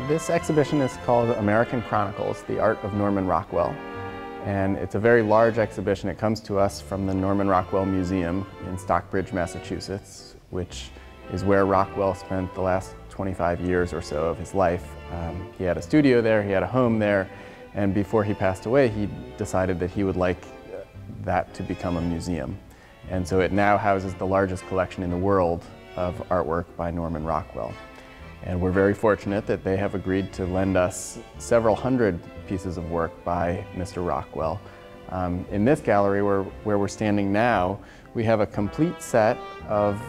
This exhibition is called American Chronicles, The Art of Norman Rockwell. And it's a very large exhibition. It comes to us from the Norman Rockwell Museum in Stockbridge, Massachusetts, which is where Rockwell spent the last 25 years or so of his life. He had a studio there, he had a home there, and before he passed away, he decided that he would like that to become a museum. And so it now houses the largest collection in the world of artwork by Norman Rockwell. And we're very fortunate that they have agreed to lend us several hundred pieces of work by Mr. Rockwell. In this gallery where we're standing now, we have a complete set of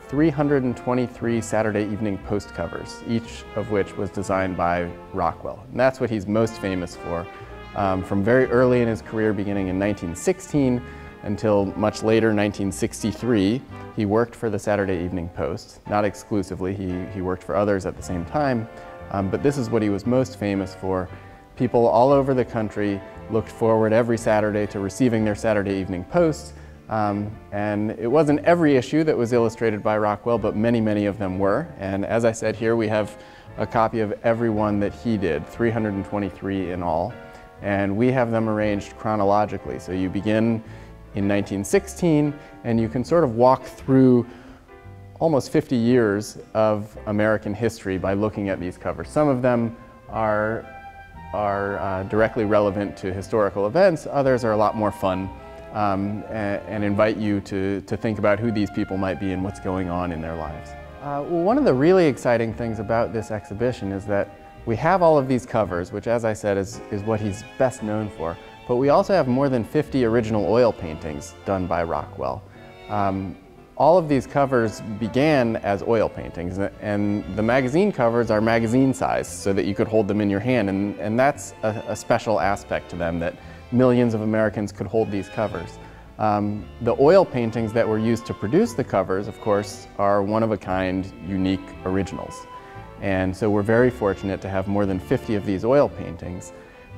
323 Saturday Evening Post covers, each of which was designed by Rockwell. And that's what he's most famous for. From very early in his career, beginning in 1916 until much later, 1963, he worked for the Saturday Evening Post. Not exclusively, he worked for others at the same time, but this is what he was most famous for. People all over the country looked forward every Saturday to receiving their Saturday Evening Post. And it wasn't every issue that was illustrated by Rockwell, but many, many of them were. And as I said here, we have a copy of every one that he did, 323 in all. And we have them arranged chronologically. So you begin in 1916, and you can sort of walk through almost 50 years of American history by looking at these covers. Some of them are directly relevant to historical events, others are a lot more fun and invite you to think about who these people might be and what's going on in their lives. Well, one of the really exciting things about this exhibition is that we have all of these covers, which, as I said, is what he's best known for, but we also have more than 50 original oil paintings done by Rockwell. All of these covers began as oil paintings, and the magazine covers are magazine size so that you could hold them in your hand, and that's a special aspect to them, that millions of Americans could hold these covers. The oil paintings that were used to produce the covers, of course, are one-of-a-kind, unique originals. And so we're very fortunate to have more than 50 of these oil paintings,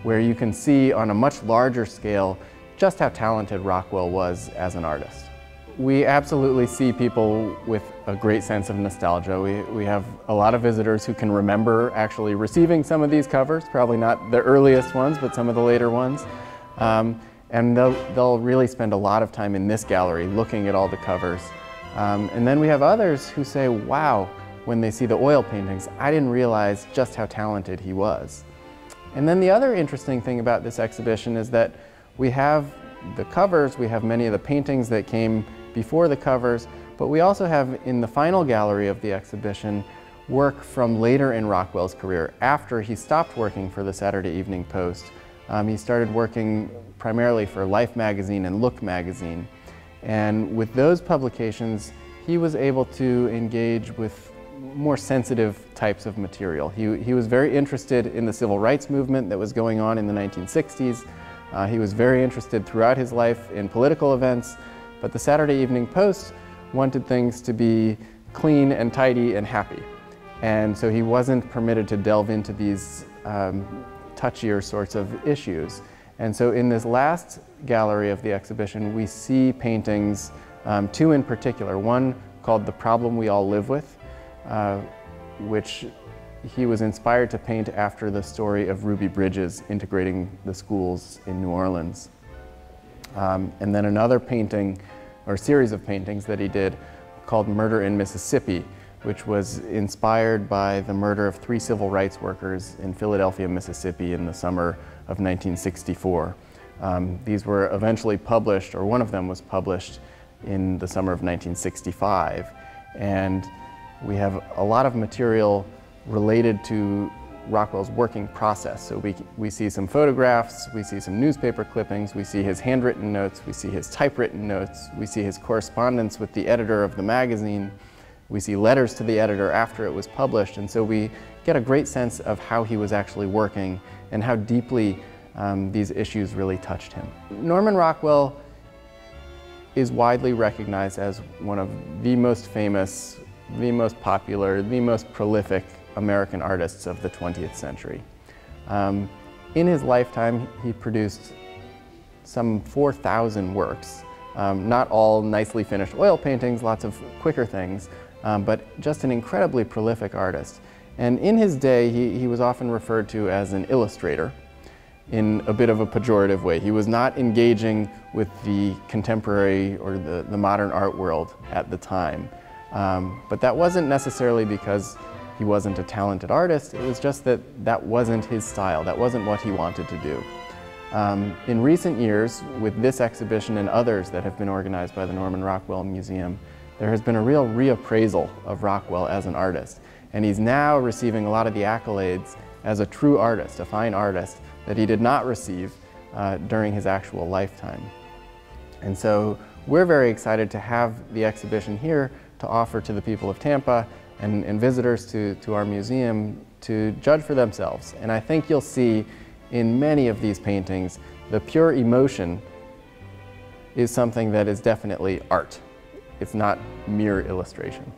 where you can see on a much larger scale just how talented Rockwell was as an artist. We absolutely see people with a great sense of nostalgia. We have a lot of visitors who can remember actually receiving some of these covers, probably not the earliest ones, but some of the later ones. And they'll really spend a lot of time in this gallery looking at all the covers. And then we have others who say, wow, when they see the oil paintings, I didn't realize just how talented he was. And then the other interesting thing about this exhibition is that we have the covers, we have many of the paintings that came before the covers, but we also have in the final gallery of the exhibition work from later in Rockwell's career. After he stopped working for the Saturday Evening Post, he started working primarily for Life magazine and Look magazine. And with those publications, he was able to engage with more sensitive types of material. He was very interested in the civil rights movement that was going on in the 1960s. He was very interested throughout his life in political events, but the Saturday Evening Post wanted things to be clean and tidy and happy. And so he wasn't permitted to delve into these touchier sorts of issues. And so in this last gallery of the exhibition, we see paintings, two in particular. One called The Problem We All Live With, which he was inspired to paint after the story of Ruby Bridges integrating the schools in New Orleans. And then another painting, or series of paintings that he did, called Murder in Mississippi, which was inspired by the murder of 3 civil rights workers in Philadelphia, Mississippi in the summer of 1964. These were eventually published, or one of them was published in the summer of 1965. And we have a lot of material related to Rockwell's working process. So we see some photographs, we see some newspaper clippings, we see his handwritten notes, we see his typewritten notes, we see his correspondence with the editor of the magazine, we see letters to the editor after it was published, and so we get a great sense of how he was actually working and how deeply these issues really touched him. Norman Rockwell is widely recognized as one of the most famous, the most popular, the most prolific American artists of the 20th century. In his lifetime, he produced some 4,000 works. Not all nicely finished oil paintings, lots of quicker things, but just an incredibly prolific artist. And in his day, he was often referred to as an illustrator in a bit of a pejorative way. He was not engaging with the contemporary or the modern art world at the time. But that wasn't necessarily because he wasn't a talented artist. It was just that that wasn't his style. That wasn't what he wanted to do. In recent years, with this exhibition and others that have been organized by the Norman Rockwell Museum, there has been a real reappraisal of Rockwell as an artist. And he's now receiving a lot of the accolades as a true artist, a fine artist, that he did not receive during his actual lifetime. And so we're very excited to have the exhibition here to offer to the people of Tampa and visitors to our museum to judge for themselves. And I think you'll see in many of these paintings, the pure emotion is something that is definitely art. It's not mere illustration.